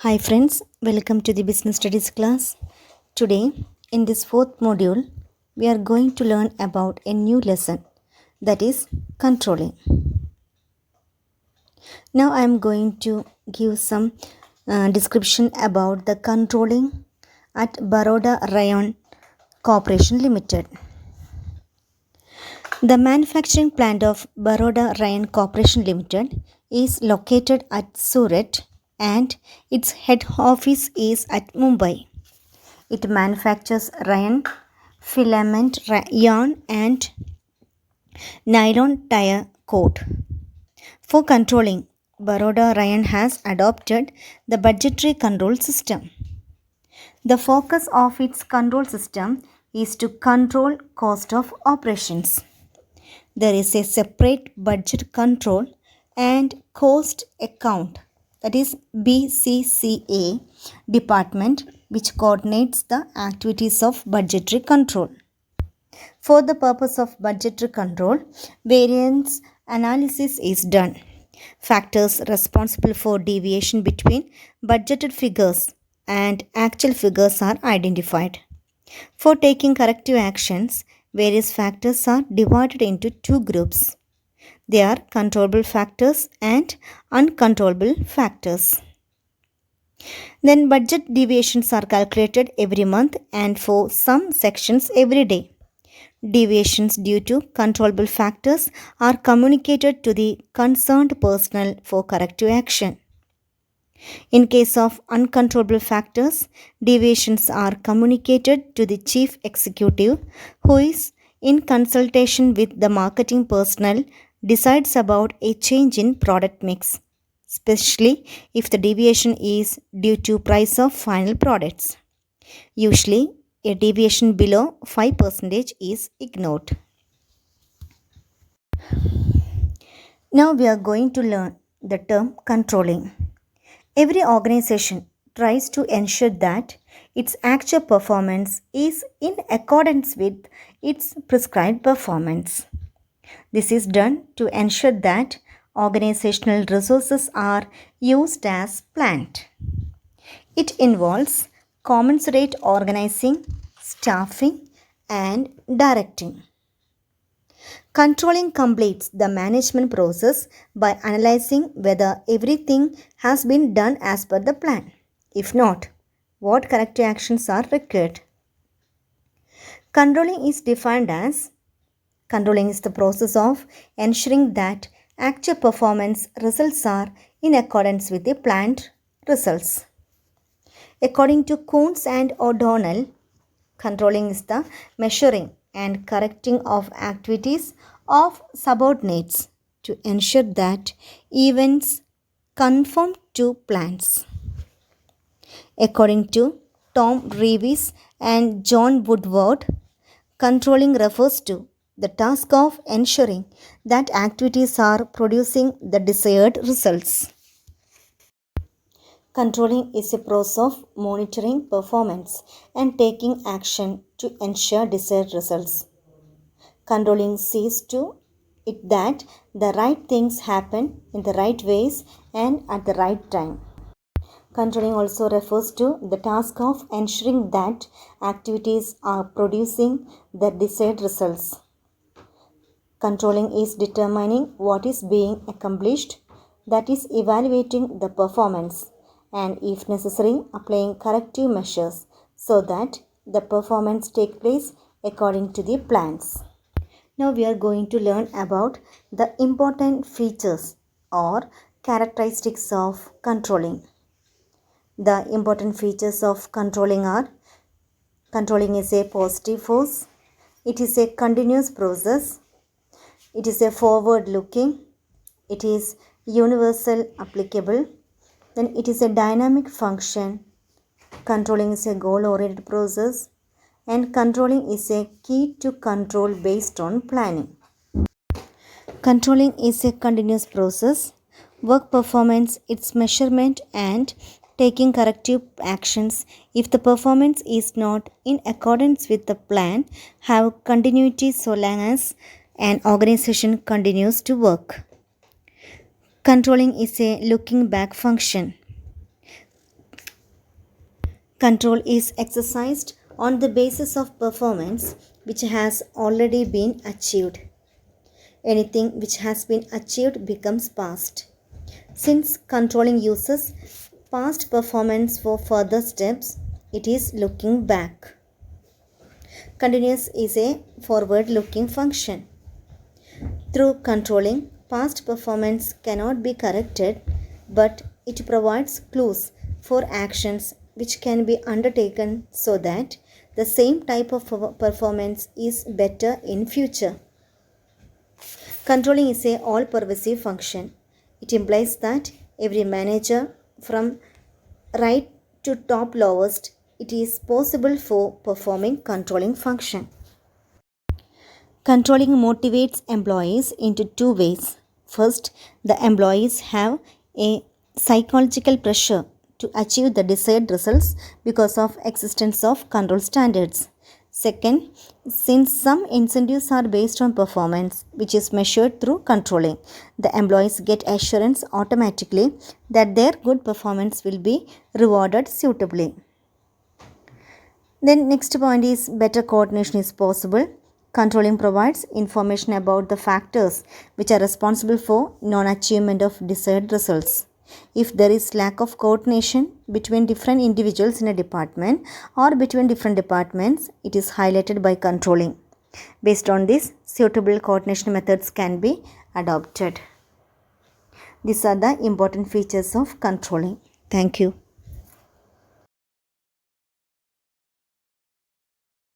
Hi friends, welcome to the Business Studies class. Today, in this fourth module, we are going to learn about a new lesson, that is controlling. Now I am going to give some description about the controlling at Baroda Rayon Corporation Limited. The manufacturing plant of Baroda Rayon Corporation Limited is located at Surat and its head office is at Mumbai. It manufactures rayon, filament yarn, and nylon tire cord. For controlling, Baroda Rayon has adopted the budgetary control system. The focus of its control system is to control cost of operations. There is a separate budget control and cost account, that is BCCA department, which coordinates the activities of budgetary control. For the purpose of budgetary control, variance analysis is done. Factors responsible for deviation between budgeted figures and actual figures are identified. For taking corrective actions, various factors are divided into two groups. They are controllable factors and uncontrollable factors. Then budget deviations are calculated every month and for some sections every day. Deviations due to controllable factors are communicated to the concerned personnel for corrective action. In case of uncontrollable factors, deviations are communicated to the chief executive, who is in consultation with the marketing personnel decides about a change in product mix, especially if the deviation is due to price of final products. Usually, a deviation below 5% is ignored. Now we are going to learn the term controlling. Every organization tries to ensure that its actual performance is in accordance with its prescribed performance. This is done to ensure that organizational resources are used as planned. It involves commensurate organizing, staffing, and directing. Controlling completes the management process by analyzing whether everything has been done as per the plan. If not, what corrective actions are required. Controlling is defined as controlling is the process of ensuring that actual performance results are in accordance with the planned results. According to Coons and O'Donnell, controlling is the measuring and correcting of activities of subordinates to ensure that events conform to plans. According to Tom Reeves and John Woodward, controlling refers to the task of ensuring that activities are producing the desired results. Controlling is a process of monitoring performance and taking action to ensure desired results. Controlling sees to it that the right things happen in the right ways and at the right time. Controlling also refers to the task of ensuring that activities are producing the desired results. Controlling is determining what is being accomplished, that is, evaluating the performance, and if necessary, applying corrective measures so that the performance take place according to the plans. Now we are going to learn about the important features or characteristics of controlling. The important features of controlling are: controlling is a positive force, it is a continuous process, it is a forward looking, it is universal applicable, then it is a dynamic function, controlling is a goal oriented process, and controlling is a key to control based on planning. Controlling is a continuous process. Work performance, its measurement and taking corrective actions if the performance is not in accordance with the plan have continuity so long as an organization continues to work. Controlling is a looking back function. Control is exercised on the basis of performance which has already been achieved. Anything which has been achieved becomes past. Since controlling uses past performance for further steps, it is looking back. Continuous is a forward-looking function. Through controlling, past performance cannot be corrected, but it provides clues for actions which can be undertaken so that the same type of performance is better in future. Controlling is a all-pervasive function. It implies that every manager from right to top lowest, it is possible for performing controlling function. Controlling motivates employees into two ways. First, the employees have a psychological pressure to achieve the desired results because of existence of control standards. Second, since some incentives are based on performance, which is measured through controlling, the employees get assurance automatically that their good performance will be rewarded suitably. Then next point is better coordination is possible. Controlling provides information about the factors which are responsible for non-achievement of desired results. If there is lack of coordination between different individuals in a department or between different departments, it is highlighted by controlling. Based on this, suitable coordination methods can be adopted. These are the important features of controlling. Thank you.